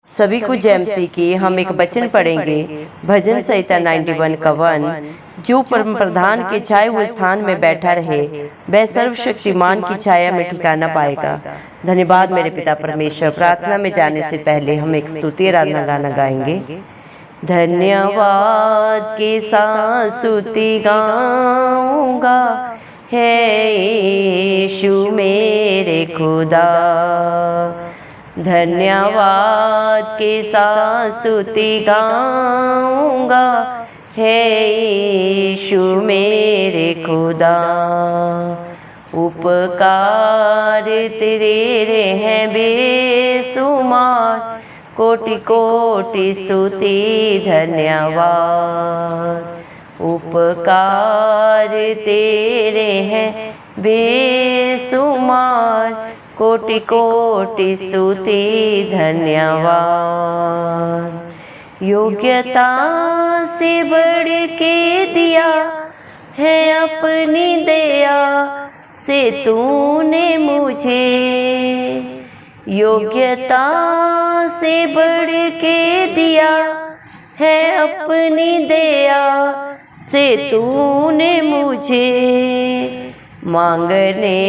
सभी को जय मसीह की। हम एक वचन पढ़ेंगे भजन संहिता 91 का 1। जो परम प्रधान के छाए हुए स्थान में बैठा रहे वह सर्वशक्तिमान की छाया में ठिकाना पाएगा। धन्यवाद मेरे पिता परमेश्वर। प्रार्थना में जाने से पहले हम एक स्तुति आराधना गाना गाएंगे। धन्यवाद के साथ स्तुति गाऊंगा है यीशु मेरे खुदा। धन्यवाद के साथ स्तुति गाऊंगा है यीशु मेरे खुदा। उपकार तेरे हैं बेसुमार, कोटि कोटि स्तुति धन्यवाद। उपकार तेरे हैं बेसुमार, कोटि कोटि स्तुति धन्यवाद। योग्यता से बढ़ के दिया है अपनी दया से तूने मुझे। योग्यता से बढ़ के दिया है अपनी दया से तूने मुझे। मांगने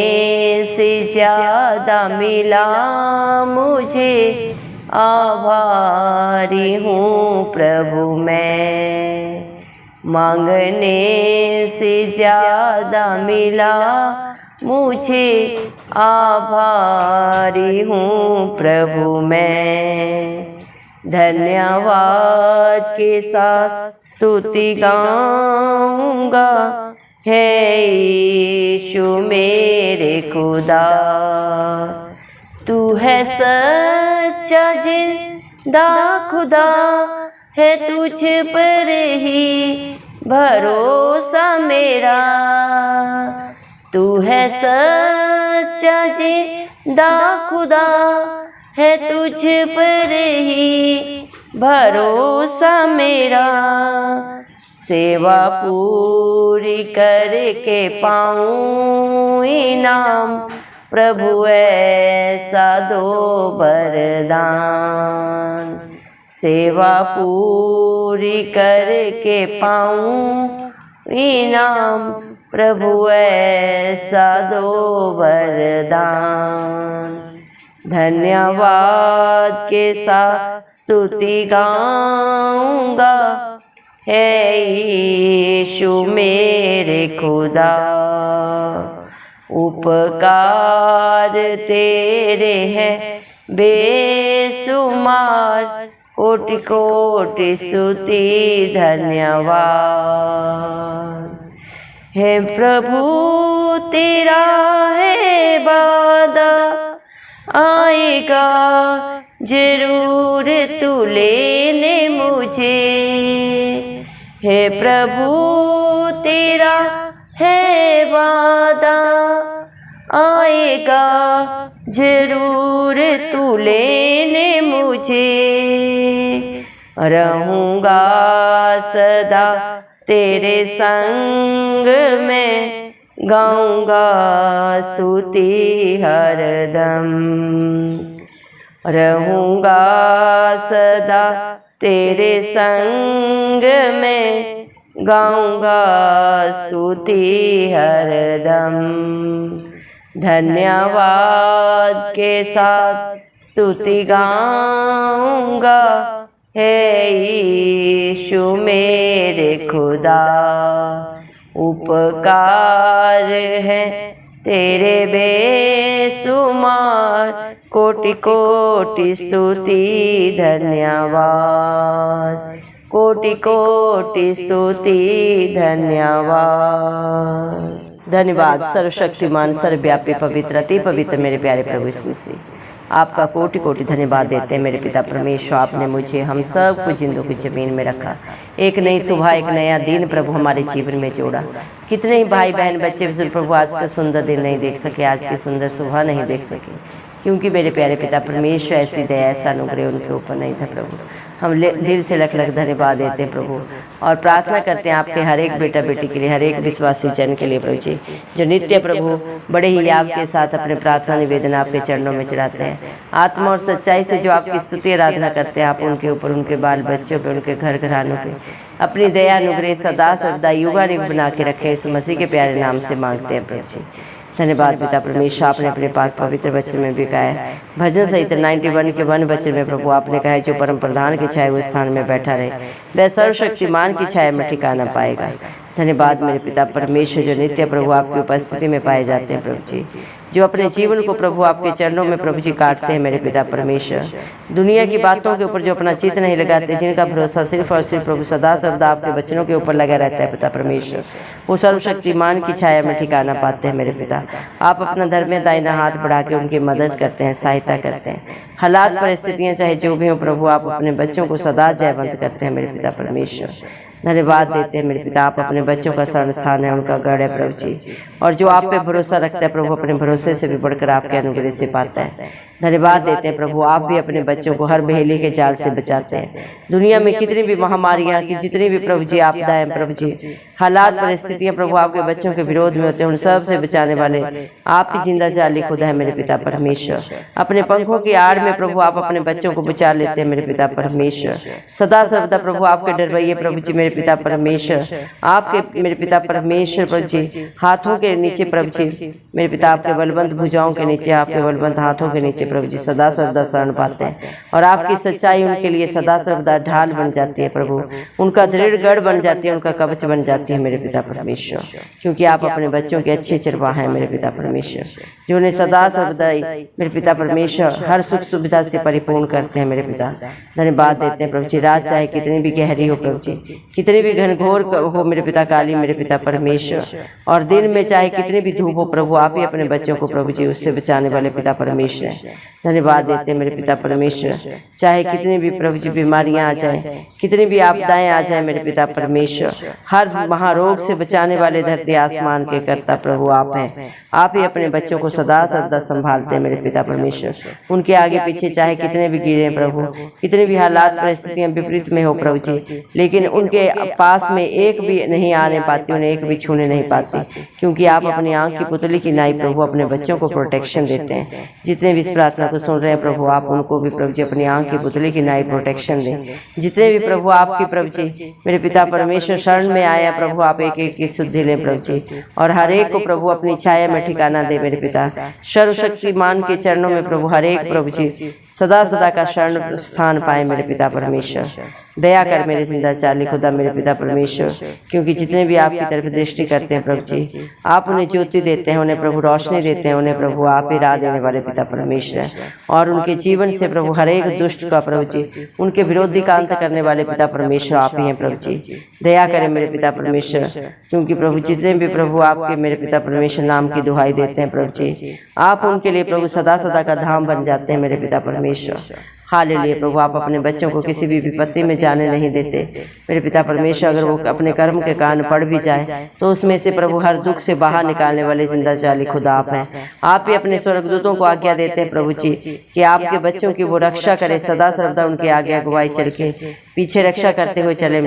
से ज़्यादा मिला मुझे, आभारी हूँ प्रभु मैं। मांगने से ज़्यादा मिला मुझे, आभारी हूँ प्रभु मैं। धन्यवाद के साथ स्तुति गाऊंगा है यीशु मेरे खुदा। तू है सच्चा जिंदा खुदा, है तुझ पर ही भरोसा मेरा। तू है सच्चा जिंदा खुदा, है तुझ पर ही भरोसा मेरा। सेवा पूरी करके पाऊँ इनाम, प्रभु ऐसा दो वरदान। सेवा पूरी करके पाऊँ इनाम, प्रभु ऐसा दो वरदान। धन्यवाद के साथ स्तुति गाऊंगा है यीशु मेरे खुदा। उपकार तेरे हैं बेसुमार, कोटि कोटि स्तुति धन्यवाद। है प्रभु तेरा है वादा, आएगा जरूर तू लेने मुझे। हे प्रभु तेरा है वादा, आएगा जरूर तू लेने मुझे। रहूँगा सदा तेरे संग में, गाऊँगा स्तुति हरदम। रहूँगा सदा तेरे संग में, गाऊँगा स्तुति हरदम। धन्यवाद के साथ स्तुति गाऊँगा है यीशु मेरे खुदा। उपकार है तेरे बेसुमार, कोटि कोटि स्तुति धन्यवाद। कोटि कोटि स्तुति धन्यवाद। धन्यवाद सर्वशक्तिमान सर्वव्यापी पवित्र अति पवित्र मेरे प्यारे प्रभु यीशु मसीह, आपका कोटि कोटि धन्यवाद देते हैं मेरे पिता परमेश्वर। आपने मुझे हम सब को जिंदों की ज़मीन में रखा, एक नई सुबह एक नया दिन प्रभु हमारे जीवन में जोड़ा। कितने ही भाई बहन बच्चे बुजुर्ग प्रभु आज का सुंदर दिन नहीं देख सके, आज की सुंदर सुबह नहीं देख सके, क्योंकि मेरे प्यारे पिता परमेश्वर ऐसी दया ऐसा अनुग्रह उनके ऊपर नहीं था प्रभु। हम दिल से लख लख धन्यवाद देते हैं प्रभु और प्रार्थना करते हैं आपके हर एक बेटा बेटी के लिए, हर एक विश्वासी जन के लिए प्रभु जी, जो नित्य प्रभु बड़े ही आपके साथ अपने प्रार्थना निवेदन आपके चरणों में चढ़ाते हैं। आत्मा और सच्चाई से जो आपकी स्तुति आराधना करते हैं, आप उनके ऊपर, उनके बाल बच्चों पे, उनके घर घरानों पे अपनी दया अनुग्रह सदा सर्वदा युगानुग बना के रखे। यीशु मसीह के प्यारे नाम से मांगते हैं प्रभु जी। धन्यवाद पिता परमेश्वर, आपने अपने पाक पवित्र वचन में भी कहा है, भजन संहिता 91 के 1 वचन में प्रभु आपने कहा है, जो परम प्रधान की छाया हुए स्थान में बैठा रहे वह सर्वशक्तिमान की छाया में ठिकाना पाएगा। धन्यवाद मेरे पिता परमेश्वर, जो नित्य प्रभु आपकी उपस्थिति में पाए जाते हैं प्रभु जी, जो अपने जीवन को प्रभु आपके चरणों में प्रभु जी काटते हैं मेरे पिता परमेश्वर। दुनिया की बातों के ऊपर जो अपना चित्त नहीं लगाते, जिनका भरोसा सिर्फ और सिर्फ प्रभु सदा सर्वदा आपके वचनों के ऊपर लगा रहता है पिता परमेश्वर, वो सर्वशक्तिमान की छाया में ठिकाना पाते हैं मेरे पिता। आप अपना धर्म दाहिना हाथ बढ़ा के उनकी मदद करते हैं, सहायता करते हैं। हालात परिस्थितियाँ चाहे जो भी हो प्रभु, आप अपने बच्चों को सदा जयवंत करते हैं मेरे पिता परमेश्वर। धन्यवाद देते हैं मेरे पिता, आप अपने बच्चों का शरण स्थान है, उनका गढ़ है प्रभु जी, और जो आप पे भरोसा रखता है प्रभु अपने भरोसे से भी बढ़कर आपके अनुग्रह से पाता है। धन्यवाद देते हैं प्रभु, आप भी अपने बच्चों को हर बहेली के जाल से बचाते हैं। दुनिया में कितनी भी महामारियां की, जितनी भी प्रभु जी आपदाएं प्रभु जी, हालात परिस्थितियां प्रभु आपके बच्चों के विरोध में होते हैं, उन सब से बचाने वाले आप ही जिंदा जाली खुदा है मेरे पिता परमेश्वर। अपने पंखों की आड़ में प्रभु आप अपने बच्चों को बचा लेते हैं मेरे पिता परमेश्वर। सदा सर्वदा प्रभु आपके डरवैये प्रभु जी मेरे पिता परमेश्वर, आपके मेरे पिता परमेश्वर प्रभु जी हाथों के नीचे प्रभु जी मेरे पिता, आपके बलवंत भुजाओं के नीचे, आपके बलवंत हाथों के नीचे प्रभु जी सदा सर्वदा शरण पाते हैं, और आपकी सच्चाई उनके लिए सदा सर्वदा ढाल बन जाती है प्रभु, उनका दृढ़ गढ़ बन जाती है, उनका कवच बन जाती है मेरे पिता परमेश्वर। क्योंकि आप अपने बच्चों के अच्छे चरवाह हैं मेरे पिता परमेश्वर, जो उन्हें सदा सर्वदा मेरे पिता परमेश्वर हर सुख सुविधा से परिपूर्ण करते हैं मेरे पिता। धन्यवाद देते हैं प्रभु जी, रात चाहे कितनी भी गहरी हो प्रभु जी, कितनी भी घनघोर हो मेरे पिता काली मेरे पिता परमेश्वर, और दिन में चाहे कितनी भी धूप हो प्रभु, आप ही अपने बच्चों को प्रभु जी उससे बचाने वाले पिता परमेश्वर हैं। धन्यवाद देते हैं मेरे पिता परमेश्वर, चाहे कितनी भी प्रभु जी बीमारियां आ जाए, कितनी भी आपदाएं आ जाए मेरे पिता परमेश्वर, हर महारोग से बचाने वाले धरती आसमान के कर्ता प्रभु आप हैं। आप ही अपने बच्चों को सदा सर्वदा संभालते हैं मेरे पिता परमेश्वर। उनके आगे पीछे चाहे कितने भी गिरे प्रभु, कितने भी हालात परिस्थितियां विपरीत में हो प्रभु जी, लेकिन उनके पास में एक भी नहीं आने पाती, उन्हें एक भी छूने नहीं पाती, क्योंकि आप अपनी आंख की पुतली की नाई प्रभु अपने बच्चों को प्रोटेक्शन देते हैं। जितने भी इस प्रार्थना को सुन रहे हैं प्रभु, आप उनको भी प्रभु जी अपनी आंख की पुतली की नाई प्रोटेक्शन दें। जितने भी प्रभु आपकी प्रभु जी मेरे पिता परमेश्वर शरण में आया प्रभु, आप एक एक की शुद्धि लें प्रभु जी, और हर एक को प्रभु अपनी छाया में ठिकाना दे मेरे पिता। सर्वशक्तिमान के चरणों में प्रभु हर एक प्रभु जी सदा सदा का शरण स्थान पाए मेरे पिता परमेश्वर। दया कर मेरे जिंदा चाली खुदा मेरे पिता परमेश्वर, क्योंकि जितने भी आपकी तरफ दृष्टि करते हैं प्रभु जी, आप उन्हें ज्योति देते हैं, उन्हें प्रभु रोशनी देते हैं, उन्हें प्रभु आप ही राह देने वाले पिता परमेश्वर, और उनके जीवन से प्रभु हर एक दुष्ट का प्रभु जी उनके विरोधी का अंत करने वाले पिता परमेश्वर आप ही हैं प्रभु जी। दया करें मेरे पिता परमेश्वर, क्योंकि प्रभु जितने भी प्रभु आपके मेरे पिता परमेश्वर नाम की दुहाई देते हैं प्रभु जी, आप उनके लिए प्रभु सदा सदा का धाम बन जाते हैं मेरे पिता परमेश्वर। हालेलुया प्रभु, आप अपने बच्चों को किसी भी विपत्ति में जाने नहीं देते मेरे पिता परमेश्वर। अगर वो अपने कर्म के कारण पड़ भी जाए तो उसमें से प्रभु हर दुख से बाहर निकालने वाले जिंदा जाली खुदा आप हैं। आप ही अपने स्वर्गदूतों को आज्ञा देते हैं प्रभु जी कि आपके बच्चों की वो रक्षा करे, सदा सर्वदा उनके आगे अगुवाई चल के पीछे रक्षा करते हुए चले।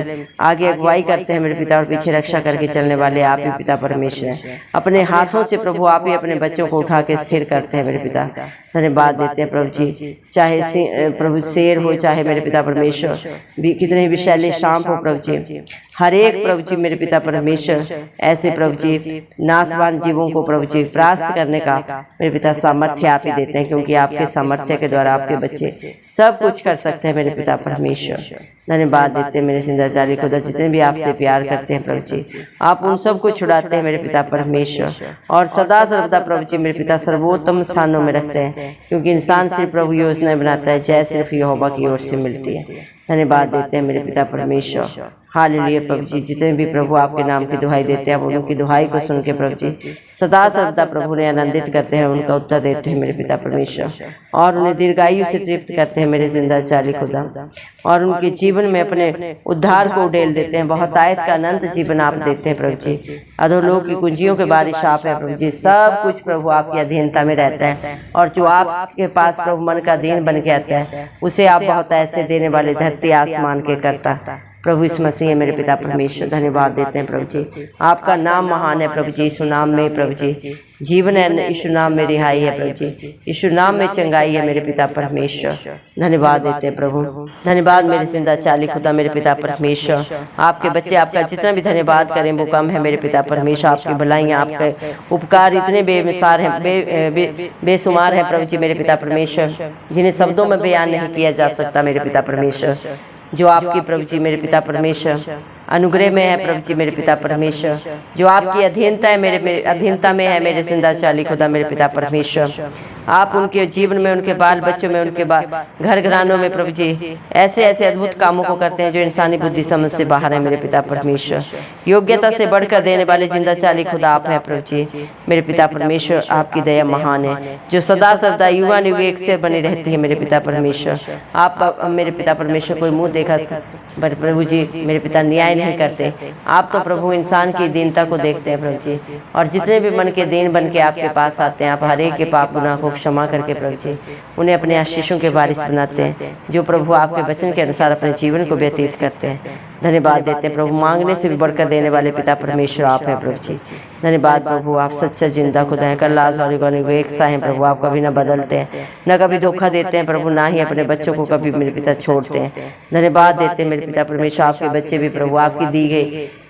आगे अगुवाई करते हैं मेरे पिता और पीछे रक्षा करके चलने वाले आप ही पिता परमेश्वर हैं। अपने हाथों से प्रभु आप ही अपने बच्चों को उठा के स्थिर करते हैं मेरे पिता। धन्यवाद देते हैं प्रभु जी, चाहे प्रभु शेर हो, चाहे मेरे पिता परमेश्वर भी कितने विषैले सांप हो प्रभु जी, हर एक प्रभु जी मेरे पिता परमेश्वर ऐसे प्रभु जी नासवान जीवों को प्रभु जी परास्त करने का मेरे पिता सामर्थ्य आप ही देते हैं, क्योंकि आपके सामर्थ्य के द्वारा आपके बच्चे सब कुछ कर सकते हैं मेरे पिता परमेश्वर। धन्यवाद देते हैं मेरे जिंदा जाली खुदा, जितने भी आपसे प्यार करते हैं प्रभु जी, आप उन सब को छुड़ाते हैं मेरे पिता परमेश्वर, और सदा सर्वदा प्रभु जी मेरे पिता सर्वोत्तम स्थानों में रखते हैं, क्योंकि इंसान सिर्फ प्रभु योजनाएं बनाता है, जय सिर्फ यहोवा की ओर से मिलती है। धन्यवाद देते हैं मेरे पिता परमेश्वर। हालेलुया प्रभु जी। जितने भी प्रभु आपके नाम की दुहाई देते हैं, उनकी दुहाई को सुन के प्रभु जी सदा सर्वदा प्रभु ने आनंदित करते हैं, उनका उत्तर देते हैं मेरे पिता परमेश्वर, और उन्हें दीर्घायु से तृप्त करते हैं मेरे जिंदा चाली खुदा, और उनके जीवन में अपने उद्धार को उड़ेल देते हैं। बहुत आयत का अनंत जीवन आप देते हैं प्रभु जी। अधोलोक की कुंजियों के बारिश आप है प्रभु जी। सब कुछ प्रभु आपकी अधीनता में रहता है, और जो आपके पास प्रभु मन का अधीन बन के आता है उसे आप बहुत ऐसे देने वाले धरती आसमान के करता प्रभु इस मसीह मेरे पिता परमेश्वर धन्यवाद देते हैं प्रभु जी। आपका नाम महान है प्रभु जी। यीशु नाम में प्रभु जी जीवन है, यीशु नाम में रिहाई है प्रभु जी, यीशु नाम में चंगाई है मेरे पिता परमेश्वर धन्यवाद देते हैं प्रभु। धन्यवाद मेरे जिंदा चाली खुदा मेरे पिता परमेश्वर। आपके बच्चे आपका जितना भी धन्यवाद करें वो कम है मेरे पिता परमेश्वर। आपकी भलाइयाँ आपके उपकार इतने बेमिसार हैं, बेशुमार है प्रभु जी मेरे पिता परमेश्वर, जिन्हें शब्दों में बयान नहीं किया जा सकता मेरे पिता परमेश्वर। जो आपकी प्रभु जी मेरे पिता परमेश्वर अनुग्रह में है प्रभु जी मेरे पिता परमेश्वर, जो आपकी अधीनता है मेरे अधीनता में है मेरे जिंदा चाली खुदा मेरे पिता परमेश्वर। आप उनके जीवन में, उनके बाल बच्चों में, उनके घर घरानों में प्रभु जी ऐसे ऐसे अद्भुत कामों को करते हैं जो इंसानी बुद्धि समझ से बाहर है मेरे पिता परमेश्वर। योग्यता से बढ़कर देने वाले जिंदा चाली खुदा आप है प्रभु जी मेरे पिता परमेश्वर। आपकी दया महान है जो सदा सर्वदा युवा युग एक से बनी रहती है मेरे पिता परमेश्वर। आप मेरे पिता परमेश्वर कोई मुँह देखा प्रभु जी मेरे पिता न्याय नहीं करते। आप तो प्रभु इंसान की दीनता को देखते हैं प्रभु जी, और जितने भी मन के दीन बन के आपके पास आते हैं आप हर एक के पाप गुनाह को क्षमा करके प्रभु जी उन्हें अपने आशीषों के वारिस बनाते हैं, जो प्रभु आपके वचन के अनुसार अपने जीवन को व्यतीत करते हैं। धन्यवाद देते हैं प्रभु। मांगने से भी बढ़कर देने वाले पिता परमेश्वर आप हैं प्रभु जी। धन्यवाद प्रभु। आप सच्चा जिंदा खुदा हैं, कल आज और एक सा हैं प्रभु। आप कभी ना बदलते हैं, न कभी धोखा देते हैं प्रभु, ना ही अपने बच्चों को कभी मेरे पिता छोड़ते हैं। धन्यवाद देते हैं मेरे पिता परमेश्वर। आपके बच्चे भी प्रभु आपकी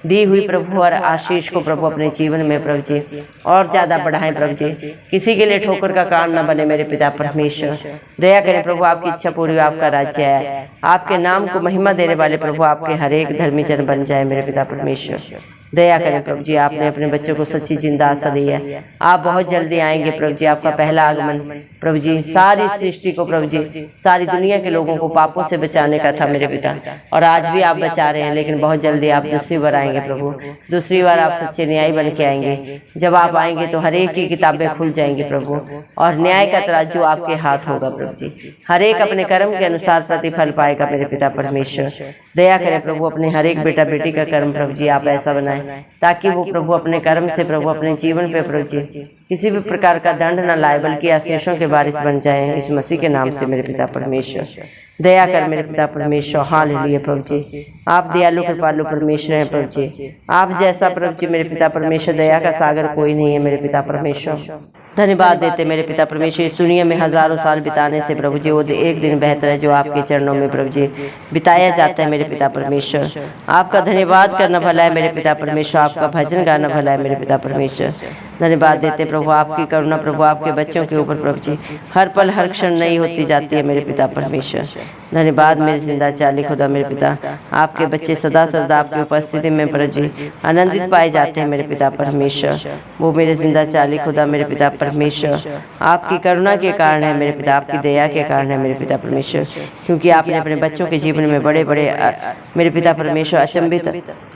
दी हुई प्रभु और आशीष को प्रभु अपने जीवन में प्रभु जी और ज़्यादा बढ़ाएं प्रभु जी। किसी के लिए ठोकर का कारण न बने मेरे पिता परमेश्वर। दया करें प्रभु, आपकी इच्छा पूरी, आपका राज्य है। आपके नाम को महिमा देने वाले प्रभु आपके हर एक धर्मी जन बन जाए मेरे पिता परमेश्वर। दया करें प्रभु जी। आपने अपने बच्चों को सच्ची जिंदा आशा दी है। आप बहुत जल्दी आएंगे प्रभु जी। आपका पहला आगमन प्रभु जी सारी सृष्टि को प्रभु जी, सारी दुनिया के लोगों को पापों से बचाने का था मेरे पिता, और आज भी आप बचा रहे हैं, लेकिन बहुत जल्दी आप दूसरी बार आएंगे प्रभु। दूसरी बार आप सच्चे न्यायी बन के आएंगे। जब आप आएंगे तो हर एक की किताबें खुल जाएंगी प्रभु, और न्याय का तराजू आपके हाथ होगा प्रभु जी। हर एक अपने कर्म के अनुसार प्रतिफल पाएगा मेरे पिता परमेश्वर। दया करें प्रभु, अपने हर एक बेटा बेटी का कर्म प्रभु जी आप ऐसा बनाएं ताकि वो प्रभु अपने कर्म से प्रभु अपने जीवन पे प्रभु जी किसी भी प्रकार का दंड न लाए, बल्कि आशीषों के बारिश बन जाए इस मसीह के नाम से मेरे पिता परमेश्वर। दया कर मेरे पिता परमेश्वर। हालेलुया प्रभु जी। आप दयालु कृपालु परमेश्वर हैं प्रभु जी। आप जैसा प्रभु जी मेरे पिता परमेश्वर, दया का सागर कोई नहीं है मेरे पिता परमेश्वर। धन्यवाद देते मेरे पिता परमेश्वर। इस दुनिया में हजारों साल बिताने से प्रभु जी वो एक दिन बेहतर है जो आपके चरणों में प्रभु जी बिताया जाता है मेरे पिता परमेश्वर। आपका धन्यवाद करना भला है मेरे पिता परमेश्वर। आपका भजन गाना भला है मेरे पिता परमेश्वर। धन्यवाद देते प्रभु, आपकी करुणा प्रभु आपके बच्चों के ऊपर प्रभु जी हर पल हर क्षण नई होती जाती है मेरे पिता परमेश्वर। धन्यवाद मेरे जिंदा चाली खुदा मेरे पिता। आपके बच्चे सदा सदा आपकी उपस्थिति में प्रभु जी आनंदित पाए जाते हैं मेरे पिता परमेश्वर। वो मेरे जिंदा चाली खुदा मेरे पिता परमेश्वर आपकी करुणा के कारण है मेरे पिता, आपकी दया के कारण है मेरे पिता परमेश्वर, क्योंकि आपने अपने बच्चों के जीवन में बड़े बड़े मेरे पिता परमेश्वर अचंभित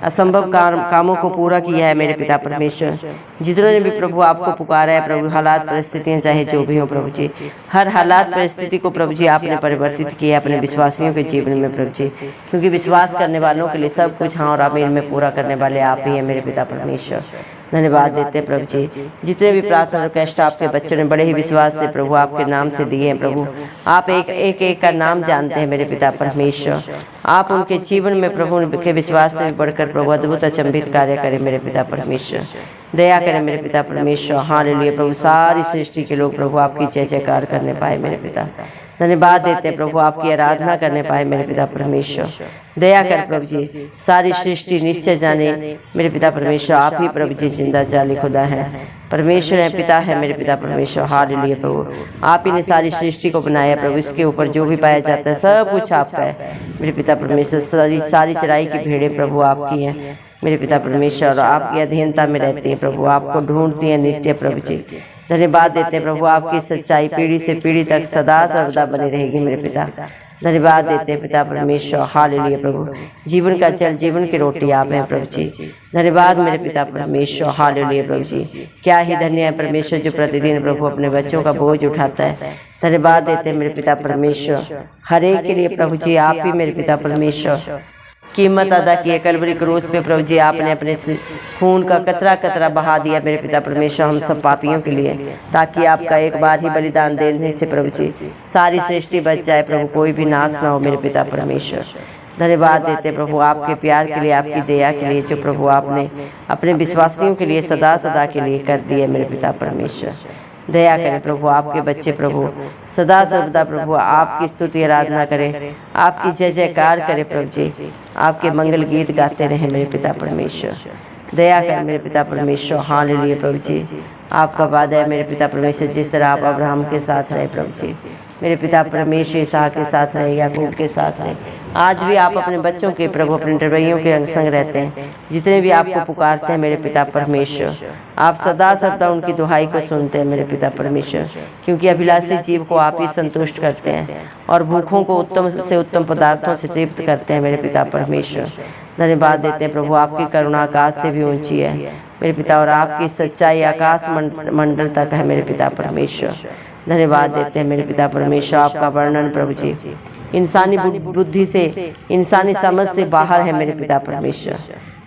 असंभव कामों को पूरा किया है मेरे पिता परमेश्वर। जितने भी प्रभु आपको पुकारा है प्रभु, हालात परिस्थितियां चाहे जो भी हो प्रभु जी, हर हालात परिस्थिति को प्रभु जी आपने परिवर्तित किया अपने विश्वासियों के जीवन में प्रभु जी, क्योंकि विश्वास करने वालों के लिए सब कुछ हाँ और आमीन में पूरा करने वाले आप ही हैं मेरे पिता परमेश्वर। धन्यवाद देते हैं प्रभु जी। जितने भी प्रार्थना रिक्वेस्ट आपके बच्चों ने बड़े ही विश्वास से प्रभु आपके नाम से दिए हैं प्रभु, आप एक का नाम जानते हैं मेरे पिता परमेश्वर। आप उनके जीवन में प्रभु उनके विश्वास से बढ़कर प्रभु अद्भुत अचंभित कार्य करें मेरे पिता परमेश्वर। दया करें मेरे पिता परमेश्वर। हालेलुया प्रभु, सारी सृष्टि के लोग प्रभु आपकी जय जयकार करने पाए मेरे पिता। धन्यवाद देते हैं प्रभु, आपकी आराधना करने पाए मेरे पिता परमेश्वर। दया कर प्रभु जी, सारी सृष्टि निश्चय जाने मेरे पिता परमेश्वर आप ही प्रभु जी जिंदा जाली खुदा है, परमेश्वर है, पिता है मेरे पिता परमेश्वर। हालेलुया प्रभु, आप ही ने सारी सृष्टि को बनाया प्रभु, इसके ऊपर जो भी पाया जाता है सब कुछ आपका है मेरे पिता परमेश्वर। सारी चराई की भेड़ें प्रभु आपकी हैं मेरे पिता परमेश्वर, आपकी अधीनता में रहती हैं प्रभु, आपको ढूंढती हैं नित्य प्रभु जी। धन्यवाद देते हैं प्रभु, आपकी सच्चाई पीढ़ी से पीढ़ी तक सदा सर्वदा बनी रहेगी मेरे पिता। धन्यवाद देते हैं पिता परमेश्वर। हालेलुया प्रभु, जीवन का जल, जीवन की रोटी आप हैं प्रभु जी। धन्यवाद मेरे पिता परमेश्वर। हालेलुया प्रभु जी, क्या ही धन्य है परमेश्वर जो प्रतिदिन प्रभु अपने बच्चों का बोझ उठाता है। धन्यवाद देते हैं मेरे पिता परमेश्वर हर एक के लिए प्रभु जी। आप ही मेरे पिता परमेश्वर कीमत अदा की है कलवरी क्रूस पे प्रभु जी। आपने अपने खून का कतरा कतरा बहा दिया मेरे पिता परमेश्वर हम सब पापियों के लिए, ताकि आपका एक बार ही बलिदान देने से प्रभु जी सारी सृष्टि बच जाए प्रभु, कोई भी नाश ना हो मेरे पिता परमेश्वर। धन्यवाद देते प्रभु आपके प्यार के लिए, आपकी दया के लिए, जो प्रभु आपने अपने विश्वासियों के लिए सदा सदा के लिए कर दिए मेरे पिता परमेश्वर। दया करें प्रभु, आपके बच्चे प्रभु सदा सर्वदा प्रभु आपकी स्तुति आराधना करें, आपकी जय जयकार करें प्रभु जी, आपके मंगल गीत गाते रहें मेरे पिता परमेश्वर। दया करें मेरे पिता परमेश्वर। हालेलुया प्रभु जी, आपका वादा है मेरे पिता परमेश्वर, जिस तरह आप अब्राहम के साथ रहे प्रभु जी, मेरे पिता परमेश्वर इसहाक के साथ रहे, याकूब के साथ रहे, आज भी आप अपने बच्चों के प्रभु अपने डरवैयों के अंग संग रहते हैं, जितने भी आपको पुकारते हैं मेरे पिता परमेश्वर। आप सदा सदा उनकी दुहाई को सुनते हैं मेरे पिता परमेश्वर, क्योंकि अभिलाषी जीव को आप ही संतुष्ट करते हैं और भूखों को उत्तम से उत्तम पदार्थों से तृप्त करते हैं मेरे पिता परमेश्वर। धन्यवाद देते हैं प्रभु, आपकी करुणा आकाश से भी ऊंची है मेरे पिता, और आपकी सच्चाई आकाश मंडल तक है मेरे पिता परमेश्वर। धन्यवाद देते हैं मेरे पिता परमेश्वर, आपका वर्णन प्रभु जी इंसानी बुद्धि से, इंसानी समझ से बाहर है मेरे पिता परमेश्वर।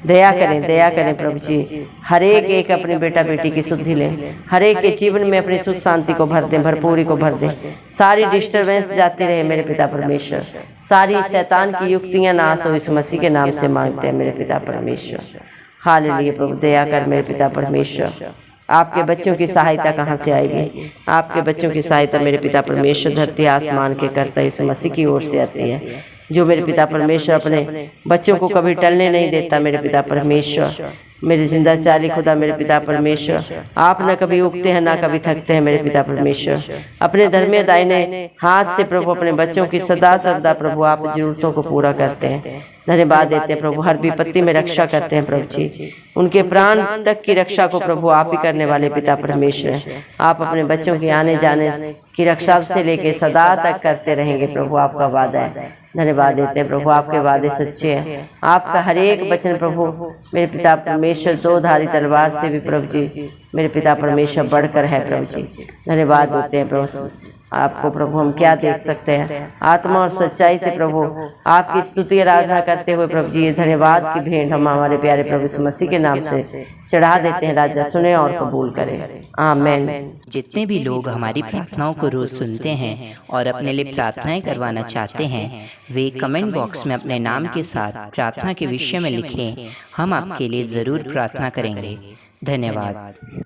दया करें प्रभु जी, हर एक अपने बेटा बेटी की शुद्धि लें, हर एक के जीवन में अपनी सुख शांति को भर दें, भरपूरी को भर दें, सारी डिस्टर्बेंस जाती रहे मेरे पिता परमेश्वर, सारी शैतान की युक्तियां नाश हो, इस मसीह के नाम से मांगते हैं मेरे पिता परमेश्वर। हालेलुया प्रभु, दया कर मेरे पिता परमेश्वर। आपके बच्चों की सहायता कहाँ से आएगी? आपके बच्चों की सहायता मेरे पिता परमेश्वर धरती आसमान के कर्ता यीशु मसीह की ओर से आती है, जो मेरे पिता परमेश्वर अपने बच्चों को कभी टलने नहीं देता मेरे पिता परमेश्वर। मेरे जिंदा चाली खुदा मेरे पिता परमेश्वर, आप न कभी उगते हैं ना कभी थकते हैं मेरे पिता परमेश्वर। अपने धर्मी दाहिने हाथ से प्रभु अपने बच्चों की सदा सर्वदा प्रभु आप जरूरतों को पूरा करते हैं। धन्यवाद देते हैं प्रभु, हर विपत्ति में रक्षा करते हैं प्रभु जी, उनके प्राण तक की रक्षा को प्रभु आप ही करने वाले पिता परमेश्वर। आप अपने बच्चों के आने जाने की रक्षा से लेके सदा तक करते रहेंगे प्रभु, आपका वादा है। धन्यवाद देते हैं प्रभु, आपके वादे सच्चे हैं, आपका हर एक वचन प्रभु मेरे पिता परमेश्वर दो धारी तलवार से भी प्रभु जी मेरे पिता परमेश्वर बढ़कर है प्रभु जी। धन्यवाद देते हैं प्रभु, आपको प्रभु हम क्या देख सकते हैं, आत्मा और सच्चाई से प्रभु आपकी स्तुति आराधना करते हुए प्रभु जी ये धन्यवाद की भेंट हम हमारे प्यारे प्रभु यीशु मसीह के नाम से चढ़ा देते हैं। राजा सुने और कबूल करें, आमीन। जितने भी लोग हमारी प्रार्थनाओं को रोज सुनते हैं और अपने लिए प्रार्थनाएं करवाना चाहते हैं, वे कमेंट बॉक्स में अपने नाम के साथ प्रार्थना के विषय में लिखें, हम आपके लिए ज़रूर प्रार्थना करेंगे। धन्यवाद।